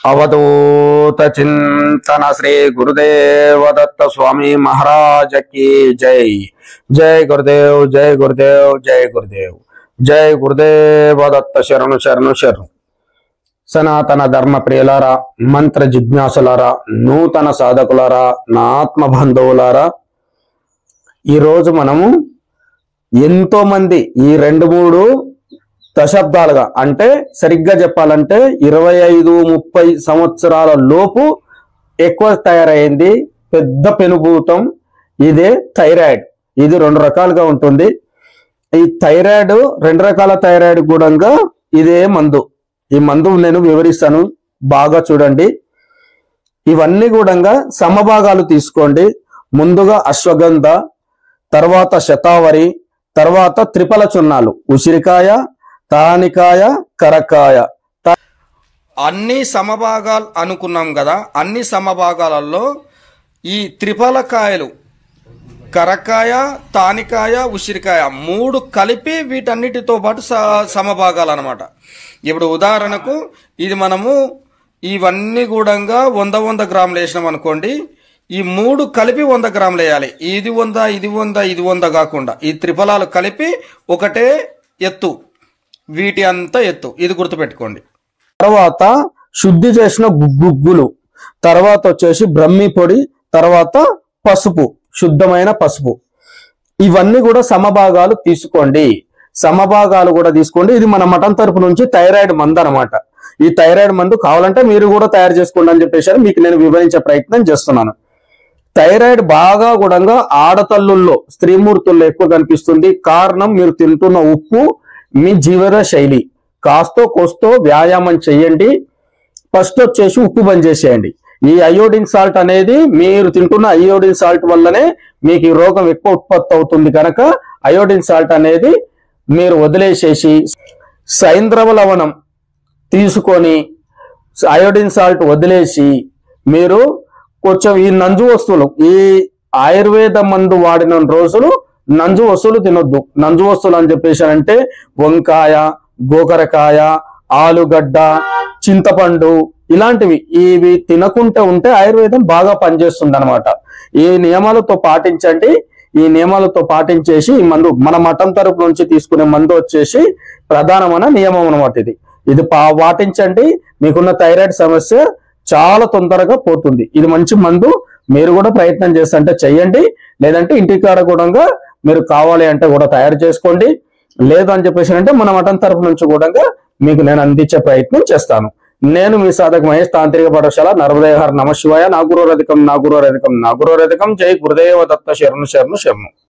अवधूत चिंतन श्री गुरुदेव दत्त स्वामी महाराज की जय। जय गुरुदेव, जय गुरुदेव, जय गुरुदेव, जय गुरुदेव दत्त शरणु शरणु शरणु। సనాతన ధర్మ ప్రియులారా, మంత్ర జిజ్ఞాసులారా, నూతన సాధకులారా, నా ఆత్మ బంధువులారా, ఈరోజు మనము ఎంతో మంది ఈ 2-3 దశాబ్దాలుగా అంటే సరిగ్గా చెప్పాలంటే 25-30 సంవత్సరాల లోపు ఎక్కువ తయారైంది పెద్ద పెనుభూతం ఇదే థైరాయిడ్. ఇది 2 రకాలుగా ఉంటుంది. ఈ థైరాయిడ్ 2 రకాల థైరాయిడ్ కూడా ఇదే మందు. ఈ మందు నేను వివరిస్తాను, బాగా చూడండి. ఇవన్నీ కూడా సమభాగాలు తీసుకోండి. ముందుగా అశ్వగంధ, తర్వాత శతావరి, తర్వాత త్రిఫల చున్నాలు, ఉసిరికాయ, తానికాయ, కరకాయ, అన్ని సమభాగాలు అనుకున్నాం కదా. అన్ని సమభాగాలలో ఈ త్రిఫలకాయలు, కరకాయ, తానికాయ, ఉసిరికాయ 3 కలిపి వీటన్నిటితో పాటు సమభాగాలు అన్నమాట. ఇప్పుడు ఉదాహరణకు ఇది మనము ఇవన్నీ కూడా 100 గ్రాములు వేసినాం అనుకోండి. ఈ 3 కలిపి 100 గ్రాములు వేయాలి. ఇది 100, ఇది 100, ఇది 100 కాకుండా ఈ త్రిఫలాలు కలిపి ఒకటే ఎత్తు, వీటి అంతా ఎత్తు. ఇది గుర్తుపెట్టుకోండి. తర్వాత శుద్ధి చేసిన గుగ్గులు, తర్వాత వచ్చేసి బ్రహ్మి పొడి, తర్వాత పసుపు, శుద్ధమైన పసుపు. ఇవన్నీ కూడా సమభాగాలు తీసుకోండి. సమభాగాలు కూడా తీసుకోండి. ఇది మన మటన్ తరపు నుంచి థైరాయిడ్ మందు అనమాట. ఈ థైరాయిడ్ మందు కావాలంటే మీరు కూడా తయారు చేసుకోండి అని చెప్పేసి మీకు నేను వివరించే ప్రయత్నం చేస్తున్నాను. థైరాయిడ్ బాగా కూడా ఆడతల్లుల్లో, స్త్రీమూర్తుల్లో ఎక్కువ కనిపిస్తుంది. కారణం మీరు తింటున్న ఉప్పు, మీ జీవన శైలి. కాస్తో కోస్తో వ్యాయామం చేయండి. ఫస్ట్ వచ్చేసి ఉప్పు బంద్ చేసేయండి. ఈ అయోడిన్ సాల్ట్ అనేది మీరు తింటున్న అయోడిన్ సాల్ట్ వల్లనే మీకు ఈ రోగం ఎక్కువ ఉత్పత్తి అవుతుంది. కనుక అయోడిన్ సాల్ట్ అనేది మీరు వదిలేసేసి సైంద్రవ లవణం తీసుకొని అయోడిన్ సాల్ట్ వదిలేసి మీరు కొంచెం ఈ నంజు వస్తువులు, ఈ ఆయుర్వేద మందు వాడిన రోజులు నంజు వస్తువులు తినొద్దు. నంజు వస్తువులు అని చెప్పేసి అంటే వంకాయ, గోకరకాయ, ఆలుగడ్డ, చింతపండు ఇలాంటివి ఇవి తినకుంటే ఉంటే ఆయుర్వేదం బాగా పనిచేస్తుంది అనమాట. ఈ నియమాలతో పాటించండి. ఈ నియమాలతో పాటించేసి ఈ మందు మన మటన్ తరపు నుంచి తీసుకునే మందు వచ్చేసి ప్రధానమైన నియమం అనమాట. ఇది పాటించండి. మీకున్న థైరాయిడ్ సమస్య చాలా తొందరగా పోతుంది. ఇది మంచి మందు. మీరు కూడా ప్రయత్నం చేస్తుంటే చెయ్యండి. లేదంటే ఇంటికాడ కూడా మీరు కావాలి అంటే కూడా తయారు చేసుకోండి. లేదు అని చెప్పేసి అంటే మన మటన్ తరపు నుంచి కూడా మీకు నేను అందించే ప్రయత్నం చేస్తాను. నేను మీ సాధక మహేష్, తాంత్రిక పాఠశాల, నర్మదేహర్. నమ శివాయ. నా గురోరధికం, నా గురోరధికం, నా గురోరధికం. జై గురుదేవ దత్త శరణు శరణు శరణు.